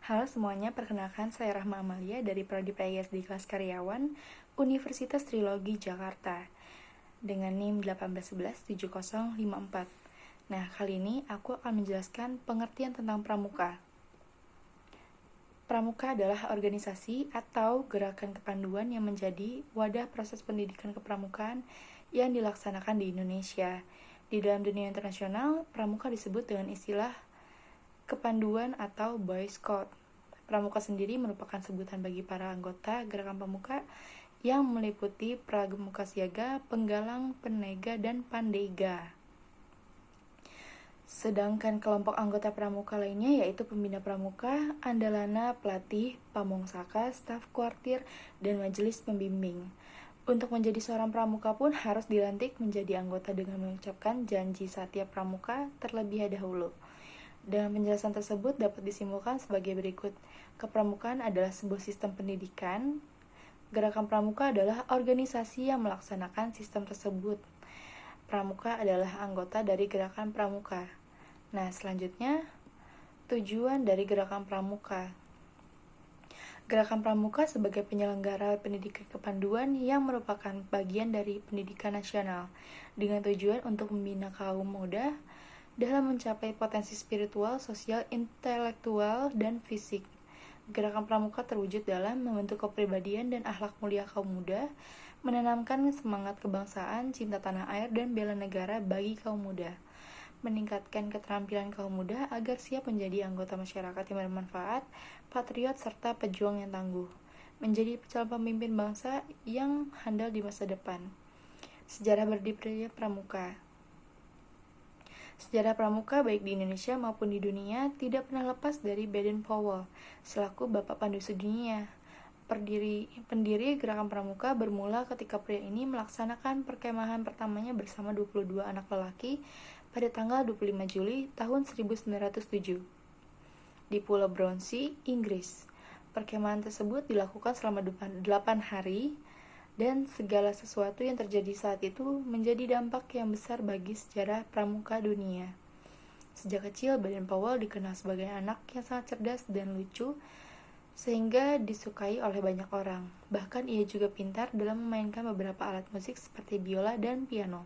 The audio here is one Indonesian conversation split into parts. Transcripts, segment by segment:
Halo semuanya, perkenalkan saya Rahma Amalia dari Prodi PIS di kelas karyawan Universitas Trilogi Jakarta dengan NIM 1811754. Nah, kali ini aku akan menjelaskan pengertian tentang pramuka. Pramuka adalah organisasi atau gerakan kepanduan yang menjadi wadah proses pendidikan kepramukaan yang dilaksanakan di Indonesia. Di dalam dunia internasional, pramuka disebut dengan istilah kepanduan atau Boy Scout. Pramuka sendiri merupakan sebutan bagi para anggota gerakan pramuka yang meliputi pramuka siaga, penggalang, penega, dan pandega. Sedangkan kelompok anggota pramuka lainnya yaitu pembina pramuka, andalana, pelatih, pamongsaka, staf kuartir, dan majelis pembimbing. Untuk menjadi seorang pramuka pun harus dilantik menjadi anggota dengan mengucapkan janji satya pramuka terlebih dahulu. Dengan penjelasan tersebut dapat disimpulkan sebagai berikut. Kepramukaan adalah sebuah sistem pendidikan. Gerakan pramuka adalah organisasi yang melaksanakan sistem tersebut. Pramuka adalah anggota dari gerakan pramuka. Nah, selanjutnya, tujuan dari gerakan pramuka. Gerakan pramuka sebagai penyelenggara pendidikan kepanduan yang merupakan bagian dari pendidikan nasional dengan tujuan untuk membina kaum muda dalam mencapai potensi spiritual, sosial, intelektual, dan fisik. Gerakan pramuka terwujud dalam membentuk kepribadian dan akhlak mulia kaum muda, menanamkan semangat kebangsaan, cinta tanah air, dan bela negara bagi kaum muda, meningkatkan keterampilan kaum muda agar siap menjadi anggota masyarakat yang bermanfaat, patriot, serta pejuang yang tangguh, menjadi calon pemimpin bangsa yang handal di masa depan. Sejarah berdirinya pramuka. Sejarah pramuka baik di Indonesia maupun di dunia tidak pernah lepas dari Baden-Powell selaku Bapak Pandu Sedunia. Pendiri gerakan pramuka bermula ketika pria ini melaksanakan perkemahan pertamanya bersama 22 anak lelaki pada tanggal 25 Juli tahun 1907 di Pulau Brownsea, Inggris. Perkemahan tersebut dilakukan selama 8 hari dan segala sesuatu yang terjadi saat itu menjadi dampak yang besar bagi sejarah pramuka dunia. Sejak kecil, Baden-Powell dikenal sebagai anak yang sangat cerdas dan lucu, sehingga disukai oleh banyak orang. Bahkan ia juga pintar dalam memainkan beberapa alat musik seperti biola dan piano.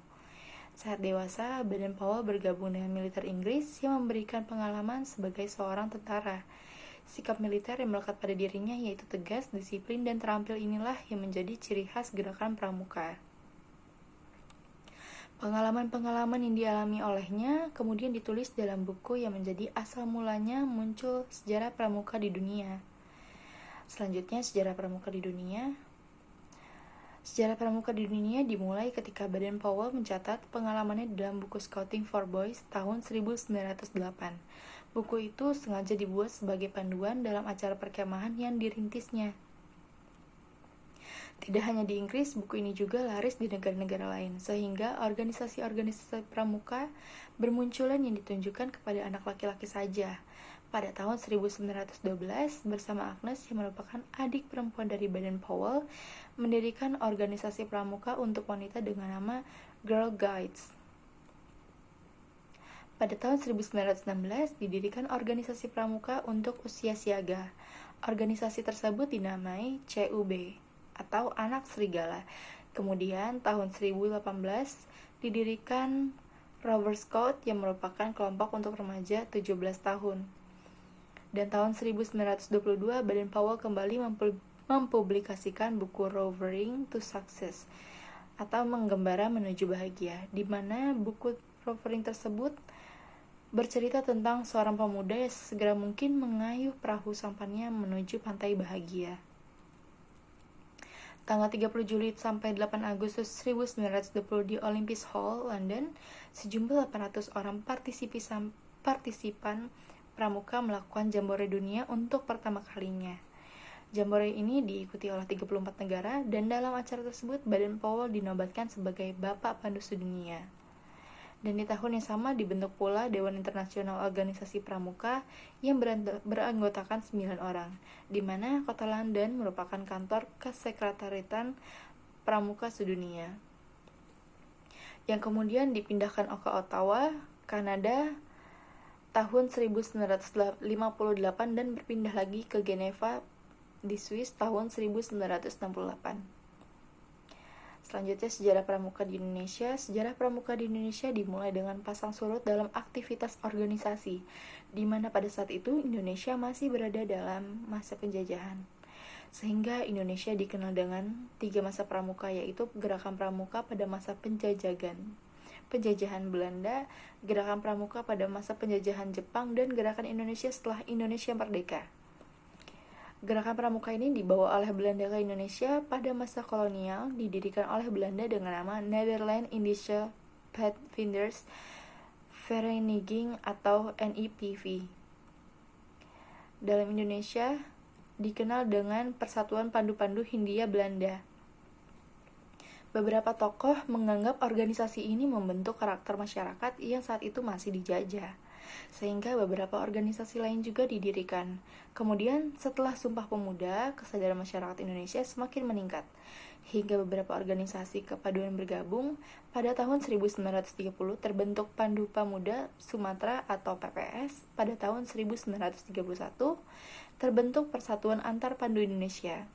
Saat dewasa, Baden-Powell bergabung dengan militer Inggris yang memberikan pengalaman sebagai seorang tentara. Sikap militer yang melekat pada dirinya yaitu tegas, disiplin, dan terampil inilah yang menjadi ciri khas gerakan pramuka. Pengalaman-pengalaman yang dialami olehnya kemudian ditulis dalam buku yang menjadi asal mulanya muncul sejarah pramuka di dunia. Selanjutnya, sejarah pramuka di dunia. Sejarah pramuka di dunia dimulai ketika Baden-Powell mencatat pengalamannya dalam buku Scouting for Boys tahun 1908. Buku itu sengaja dibuat sebagai panduan dalam acara perkemahan yang dirintisnya. Tidak hanya di Inggris, buku ini juga laris di negara-negara lain, sehingga organisasi-organisasi pramuka bermunculan yang ditunjukkan kepada anak laki-laki saja. Pada tahun 1912, bersama Agnes yang merupakan adik perempuan dari Baden-Powell, mendirikan organisasi pramuka untuk wanita dengan nama Girl Guides. Pada tahun 1916 didirikan organisasi pramuka untuk usia siaga. Organisasi tersebut dinamai CUB atau Anak Serigala. Kemudian tahun 1018 didirikan Rover Scout yang merupakan kelompok untuk remaja 17 tahun. Dan tahun 1922 Baden-Powell kembali mempublikasikan buku Rovering to Success atau Menggembara Menuju Bahagia, di mana buku Rovering tersebut bercerita tentang seorang pemuda yang segera mungkin mengayuh perahu sampannya menuju pantai bahagia. Tanggal 30 Juli sampai 8 Agustus 1920 di Olympic Hall, London, sejumlah 800 orang partisipan pramuka melakukan jambore dunia untuk pertama kalinya. Jambore ini diikuti oleh 34 negara dan dalam acara tersebut Baden-Powell dinobatkan sebagai Bapak Pandu Sedunia. Dan di tahun yang sama dibentuk pula Dewan Internasional Organisasi Pramuka yang beranggotakan 9 orang, di mana kota London merupakan kantor kesekretariatan Pramuka Sedunia, yang kemudian dipindahkan ke Ottawa, Kanada, tahun 1958 dan berpindah lagi ke Geneva di Swiss tahun 1968. Selanjutnya, sejarah pramuka di Indonesia. Sejarah pramuka di Indonesia dimulai dengan pasang surut dalam aktivitas organisasi, di mana pada saat itu Indonesia masih berada dalam masa penjajahan. Sehingga Indonesia dikenal dengan 3 masa pramuka, yaitu gerakan pramuka pada masa penjajahan Belanda, gerakan pramuka pada masa penjajahan Jepang, dan gerakan Indonesia setelah Indonesia merdeka. Gerakan pramuka ini dibawa oleh Belanda ke Indonesia pada masa kolonial, didirikan oleh Belanda dengan nama Nederland Indische Padvinders Vereniging atau NIPV. Dalam Indonesia dikenal dengan Persatuan Pandu-Pandu Hindia Belanda. Beberapa tokoh menganggap organisasi ini membentuk karakter masyarakat yang saat itu masih dijajah, sehingga beberapa organisasi lain juga didirikan. Kemudian, setelah Sumpah Pemuda, kesadaran masyarakat Indonesia semakin meningkat, hingga beberapa organisasi kepaduan bergabung. Pada tahun 1930 terbentuk Pandu Pamuda Sumatera atau PPS. Pada tahun 1931 terbentuk Persatuan Antar Pandu Indonesia.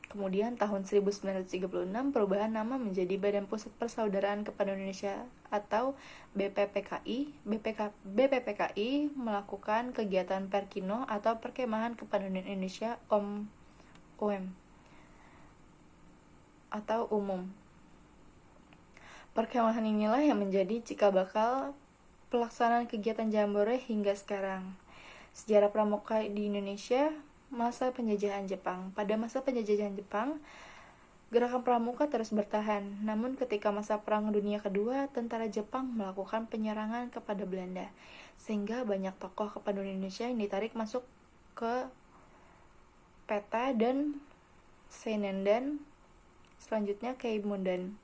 Kemudian tahun 1936 perubahan nama menjadi Badan Pusat Persaudaraan Kepaduan Indonesia atau BPPKI. BPPKI melakukan kegiatan Perkino atau Perkemahan Kepaduan Indonesia OM atau umum. Perkemahan inilah yang menjadi cikal bakal pelaksanaan kegiatan Jambore hingga sekarang. Sejarah pramuka di Indonesia. Masa penjajahan Jepang. Pada masa penjajahan Jepang, gerakan pramuka terus bertahan. Namun ketika masa Perang Dunia Kedua, tentara Jepang melakukan penyerangan kepada Belanda, sehingga banyak tokoh kepaduan Indonesia yang ditarik masuk ke peta dan Seinendan, selanjutnya Keimundan,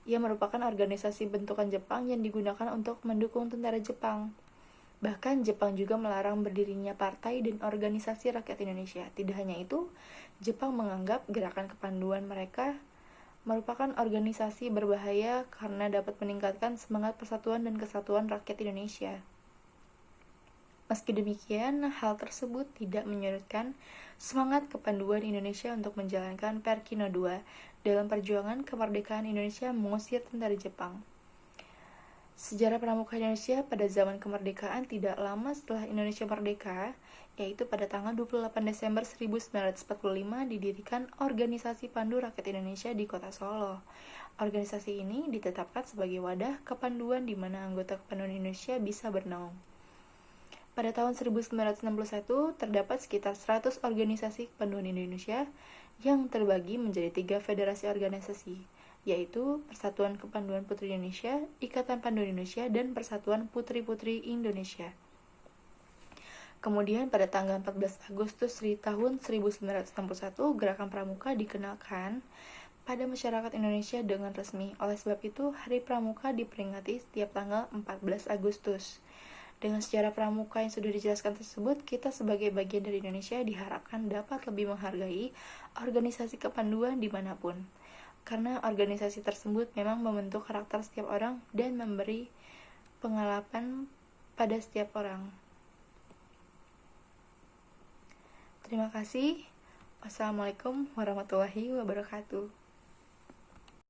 yang merupakan organisasi bentukan Jepang yang digunakan untuk mendukung tentara Jepang. Bahkan Jepang juga melarang berdirinya partai dan organisasi rakyat Indonesia. Tidak hanya itu, Jepang menganggap gerakan kepanduan mereka merupakan organisasi berbahaya karena dapat meningkatkan semangat persatuan dan kesatuan rakyat Indonesia. Meski demikian, hal tersebut tidak menyurutkan semangat kepanduan Indonesia untuk menjalankan Perkino II dalam perjuangan kemerdekaan Indonesia mengusir tentara Jepang. Sejarah pramuka Indonesia pada zaman kemerdekaan tidak lama setelah Indonesia merdeka, yaitu pada tanggal 28 Desember 1945 didirikan Organisasi Pandu Rakyat Indonesia di Kota Solo. Organisasi ini ditetapkan sebagai wadah kepanduan di mana anggota kepanduan Indonesia bisa bernaung. Pada tahun 1961 terdapat sekitar 100 organisasi kepanduan Indonesia yang terbagi menjadi 3 federasi organisasi, yaitu Persatuan Kepanduan Putri Indonesia, Ikatan Pandu Indonesia, dan Persatuan Putri-Putri Indonesia. Kemudian pada tanggal 14 Agustus tahun 1961, Gerakan Pramuka dikenalkan pada masyarakat Indonesia dengan resmi. Oleh sebab itu, Hari Pramuka diperingati setiap tanggal 14 Agustus. Dengan sejarah pramuka yang sudah dijelaskan tersebut, kita sebagai bagian dari Indonesia diharapkan dapat lebih menghargai organisasi kepanduan dimanapun. Karena organisasi tersebut memang membentuk karakter setiap orang dan memberi pengalaman pada setiap orang. Terima kasih. Wassalamualaikum warahmatullahi wabarakatuh.